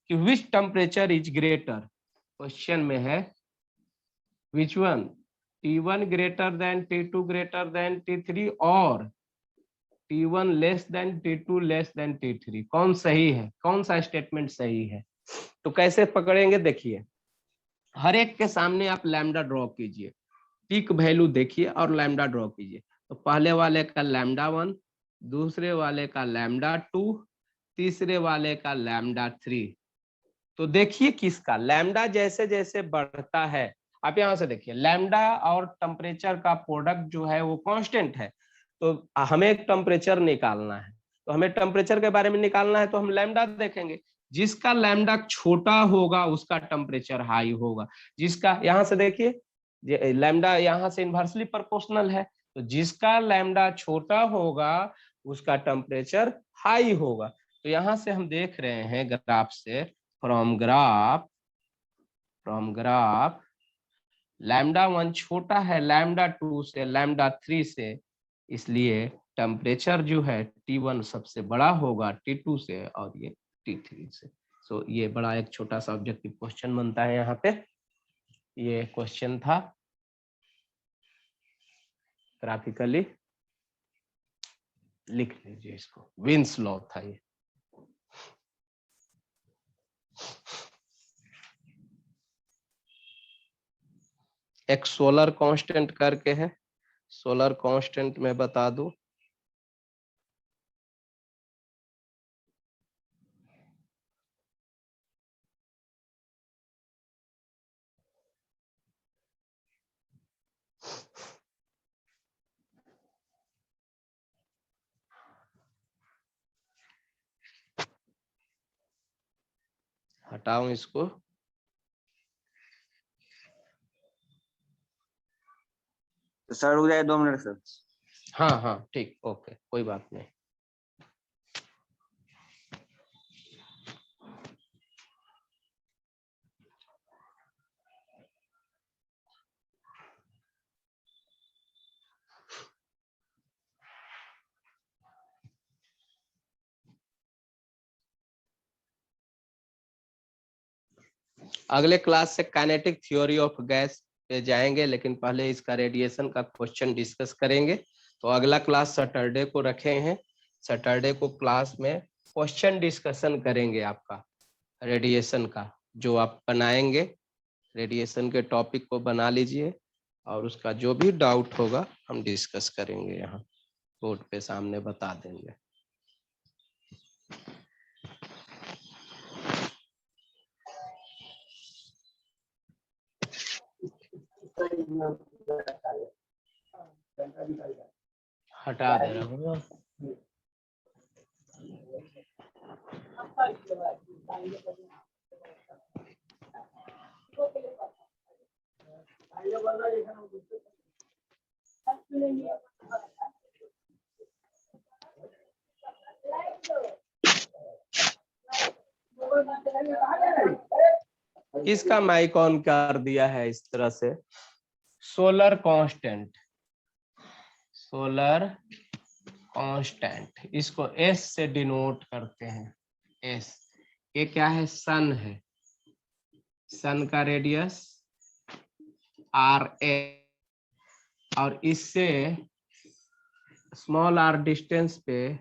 कि which temperature is greater, question में है which one, T1 greater than T2 greater than T3 और T1 less than T2 less than T3, कौन सही है, कौन सा स्टेटमेंट सही है? तो कैसे पकड़ेंगे, देखिए हर एक के सामने आप लैम्डा ड्रॉ कीजिए, पीक वैल्यू देखिए और लैम्डा ड्रॉ कीजिए। तो पहले वाले का लैम्डा 1, दूसरे वाले का लैम्डा 2, तीसरे वाले का लैम्डा 3। तो देखिए किसका लैम्डा जैसे जैसे बढ़ता है, आप यहां से देखिए लैम्डा और टेम्परेचर का प्रोडक्ट जो है वो कांस्टेंट है, तो हमें एक टेम्परेचर निकालना है, तो हमें टेम्परेचर के बारे में निकालना है तो हम लैम्डा देखेंगे, जिसका लैम्डा छोटा होगा उसका टेम्परेचर हाई होगा, जिसका, यहां से देखिए लैम्डा यहाँ से इन्वर्सली प्रोपोर्शनल है, तो जिसका लैम्डा छोटा होगा उसका टेम्परेचर हाई होगा। तो यहाँ से हम देख रहे हैं ग्राफ से, फ्रॉम ग्राफ लैम्डा 1 छोटा है लैम्डा 2 से, लैम्डा 3 से, इसलिए टेम्परेचर जो है T1 सबसे बड़ा होगा T2 से और ये T3 से। सो ये बड़ा एक छोटा सा ऑब्जेक्टिव क्वेश्चन बनता है यहाँ पे, ये क्वेश्चन था ग्राफिकली, लिख लीजिए इसको, विंस लॉ था ये। एक सोलर कांस्टेंट करके है, सोलर कांस्टेंट में बता दूं, हटाऊं इसको, तो सर रुक जाए 2 मिनट सर। हाँ हाँ ठीक, ओके कोई बात नहीं। अगले क्लास से काइनेटिक थ्योरी ऑफ गैस पे जाएंगे, लेकिन पहले इसका रेडिएशन का क्वेश्चन डिस्कस करेंगे। तो अगला क्लास सैटरडे को रखे हैं। सैटरडे को क्लास में क्वेश्चन डिस्कशन करेंगे आपका रेडिएशन का, जो आप बनाएंगे रेडिएशन के टॉपिक को बना लीजिए, और उसका जो भी डाउट होगा हम डिस्कस करेंगे, यहाँ बोर्ड पे सामने बता देंगे। हटा दे रहा हूँ। इसका माइक ऑन कर दिया है इस तरह से। सोलर कांस्टेंट, सोलर कांस्टेंट, इसको एस से डिनोट करते हैं। एस, ये क्या है? सन है। सन का रेडियस आर ए, और इससे स्मॉल आर डिस्टेंस पे,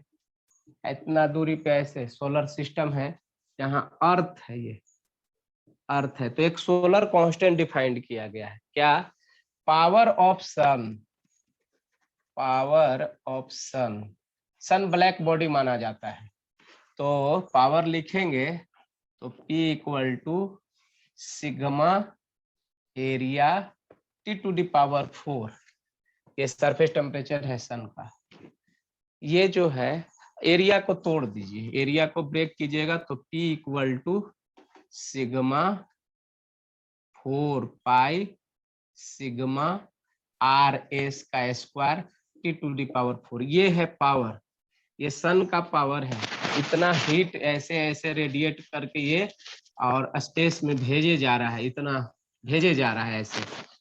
इतना दूरी पे ऐसे सोलर सिस्टम है, यहाँ अर्थ है, ये अर्थ है। तो एक सोलर कांस्टेंट डिफाइंड किया गया है। क्या? Power of sun, power of sun. Sun black body माना जाता है, तो पावर लिखेंगे तो P equal to sigma area T⁴। ये सरफेस टेम्परेचर है सन का। ये जो है एरिया को तोड़ दीजिए, एरिया को ब्रेक कीजिएगा तो P equal to sigma 4 pi sigma RS का स्क्वायर T⁴। ये है पावर, ये सन का पावर है। इतना हीट ऐसे ऐसे रेडिएट करके ये और स्पेस में भेजे जा रहा है, इतना भेजे जा रहा है, ऐसे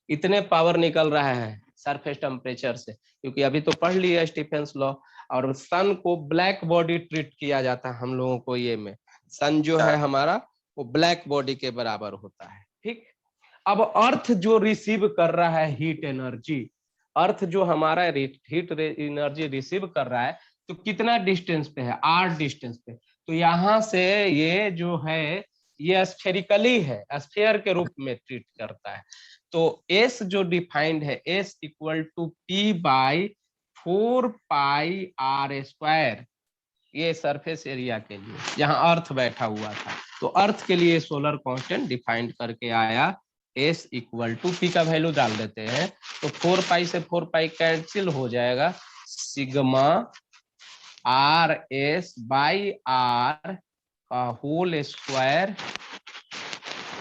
इतने पावर निकल रहा है सरफेस टेम्परेचर से। क्योंकि अभी तो पढ़ लिया स्टीफेंस लॉ, और सन को ब्लैक बॉडी ट्रीट किया जाता है हम लोगों को। ये में सन जो है हमारा वो ब्लैक बॉडी के बराबर होता है। ठीक। अब अर्थ जो रिसीव कर रहा है हीट एनर्जी, अर्थ जो हमारा हीट एनर्जी रिसीव कर रहा है, तो कितना डिस्टेंस पे है? r डिस्टेंस पे। तो यहाँ से ये जो है ये स्फेरिकली है, स्फीयर के रूप में ट्रीट करता है। तो S जो डिफाइंड है, S equal to P/4 pi R²। ये सरफेस एरिया के लिए जहाँ अर्थ बैठा हुआ था, तो अर्थ के लिए सोलर कांस्टेंट डिफाइंड करके आया। S इक्वल टू P का वैल्यू डाल देते हैं, तो 4 पाई से 4 पाई कैंसिल हो जाएगा, सिग्मा RS/R का होल स्क्वायर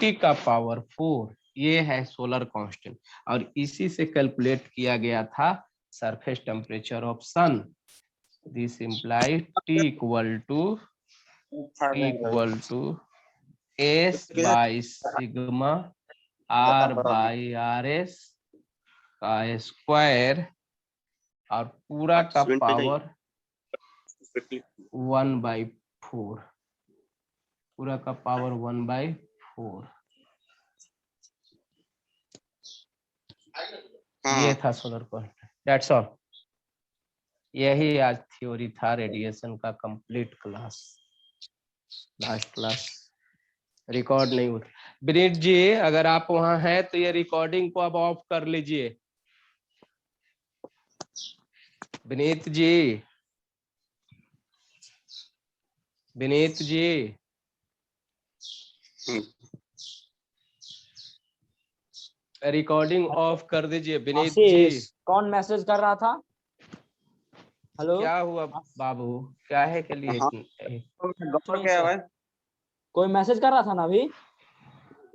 T⁴। ये है सोलर कांस्टेंट, और इसी से कैलकुलेट किया गया था surface temperature of sun. This imply T equal to S by sigma R/RS का स्क्वायर, और पूरा का पावर 1/4, पूरा का पावर 1/4। ये था सोलर कांस्टेंट। That's all. यही आज थ्योरी था रेडिएशन का complete class. Last class record नहीं हुआ। विनीत जी अगर आप वहां हैं तो ये रिकॉर्डिंग को अब ऑफ कर लीजिए। विनीत जी, विनीत जी, रिकॉर्डिंग ऑफ कर दीजिए। विनीत जी, कौन मैसेज कर रहा था? हेलो, क्या हुआ बाबू? क्या है के लिए? गब्बर क्या है भाई? कोई मैसेज कर रहा था ना अभी?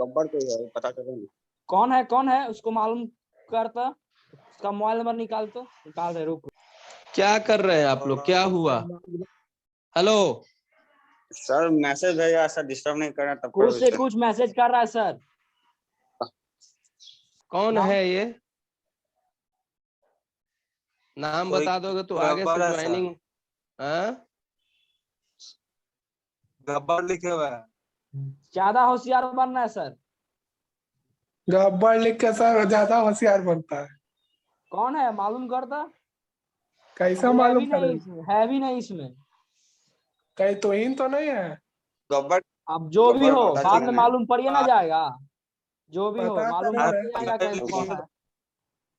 गब्बर कोई है, पता चलो। कौन है, कौन है उसको मालूम करता, उसका मोबाइल नंबर निकाल, तो निकाल रहे। रुक, क्या कर रहे हैं आप लोग? क्या हुआ? हेलो सर मैसेज भेजा, सर डिस्टर्ब नहीं करना तब। कुछ से कुछ मैसेज कर रहा है सर। कौन है ये? नाम बता दोगे तो आगे से ज्वाइनिंग। गब्बर लिखे हुआ है। ज्यादा होशियार बनना है सर। गब्बर लिख के सर ज्यादा होशियार बनता है। कौन है मालूम करता? कैसा अभी है मालूम भी नहीं करेगा? इसमें, है भी नहीं इसमें। कहीं तोहिन तो नहीं है? गब्बर अब जो भी गब्बर हो पता बाद चला में नहीं। मालूम पड़िए ना जाएगा। जो भी हो पता मालूम चला पड़ रहे जाएगा कौन है।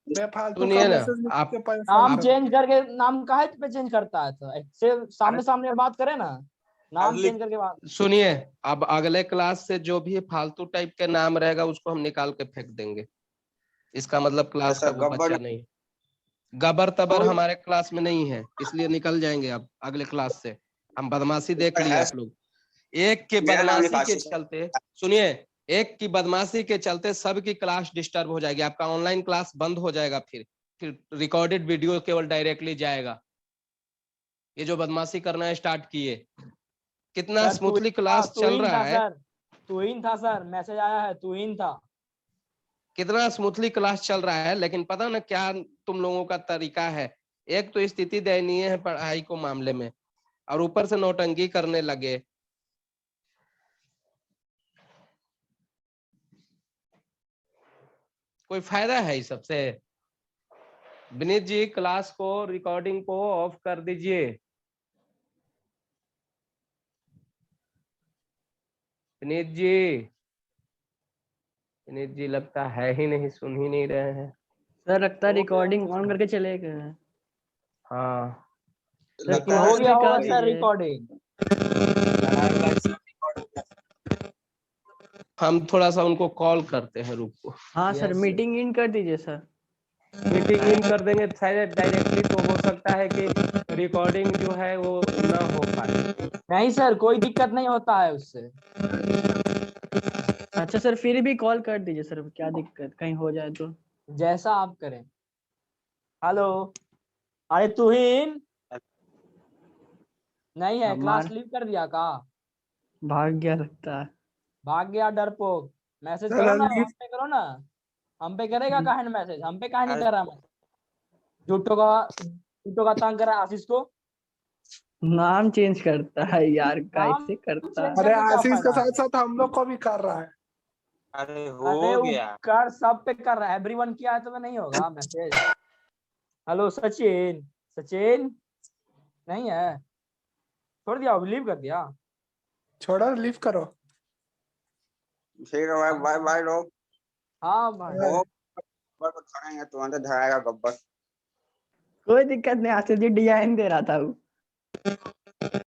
बेफालतू का सुनिए ना, मैसेज लिख आप के परेशान नाम कर। चेंज करके, नाम काहे पे चेंज करता है? तो से सामने सामने बात करे ना, नाम लिख- चेंज करके बात। सुनिए, अब अगले क्लास से जो भी फालतू टाइप के नाम रहेगा उसको हम निकाल के फेंक देंगे। इसका मतलब क्लास का ऐसा वो गब्बर बच्चा नहीं। गबर तबर कोई हमारे क्लास में नहीं है, इसलिए निकल जाएंगे अब अगले क्लास से। हम बदमाशी देख लिए है। आप लोग। एक के मेरा नाम बदमाशी लिखा के चलते, सुनिए, एक की बदमाशी के चलते सबकी क्लास डिस्टर्ब हो जाएगी। आपका ऑनलाइन क्लास बंद हो जाएगा। फिर रिकॉर्डेड वीडियो केवल डायरेक्टली जाएगा। ये जो बदमाशी करना स्टार्ट किए, कितना सर स्मूथली क्लास चल तुहीन रहा था है। सर, तुहीन था सर, मैसेज आया है तुहीन था। कितना स्मूथली क्लास चल रहा है, लेकिन पता ना क्या तुम लोगों का तरीका है। एक तो स्थिति दयनीय है पढ़ाई को मामले में, और ऊपर से नौटंकी करने लगे। कोई फायदा है इस सबसे? विनीत जी, क्लास को रिकॉर्डिंग को ऑफ कर दीजिए। विनीत जी, विनीत जी लगता है ही नहीं, सुन ही नहीं रहे हैं। सर लगता है हो गया रिकॉर्डिंग होगा ऑन सर। करके चले गए। हाँ, सर हो क्लास गया दिखा होगा सर दीजिए। रिकॉर्डिंग। हम थोड़ा सा उनको कॉल करते हैं, रुको। हाँ sir yes sir. Meeting in कर दीजिए सर। मीटिंग इन कर देंगे शायद डायरेक्टली, तो हो सकता है कि रिकॉर्डिंग जो है वो ना हो पाए। नहीं सर कोई दिक्कत नहीं होता है उससे। अच्छा सर फिर भी कॉल कर दीजिए सर, क्या दिक्कत कहीं हो जाए तो। जैसा आप करें। हेलो, अरे तुहीन नहीं है, क्लास हमार लीव कर दिया का? भाग गया लगता है। भाग गया डरपोक। मैसेज करो चलो ना, लीव। हम पे करो ना। हम पे करेगा काहे नहीं मैसेज? हम पे काहे नहीं अरे कर रहा मैसेज? झूठो का तंग करा आशीष को। नाम चेंज करता है यार, नाम कैसे करता चेंज है। अरे करके क्या आशीष के फायदा साथ है? साथ हम लोग को भी कर रहा है। अरे अरे हो वो गया। कर सब पे कर रहा है, एवरीवन किया है तो नहीं होगा मैसेज। हेलो सचिन, सचिन नहीं है, छोड़ दिया, लीव कर दिया। छोड़ो लीव करो। ठीक है भाई, बाय बाय लोग। हाँ भाई। वो गब्बर को धरेंगे तो अंदर धराएगा गब्बर। कोई दिक्कत नहीं, आशीष जी डिजाइन दे रहा था वो।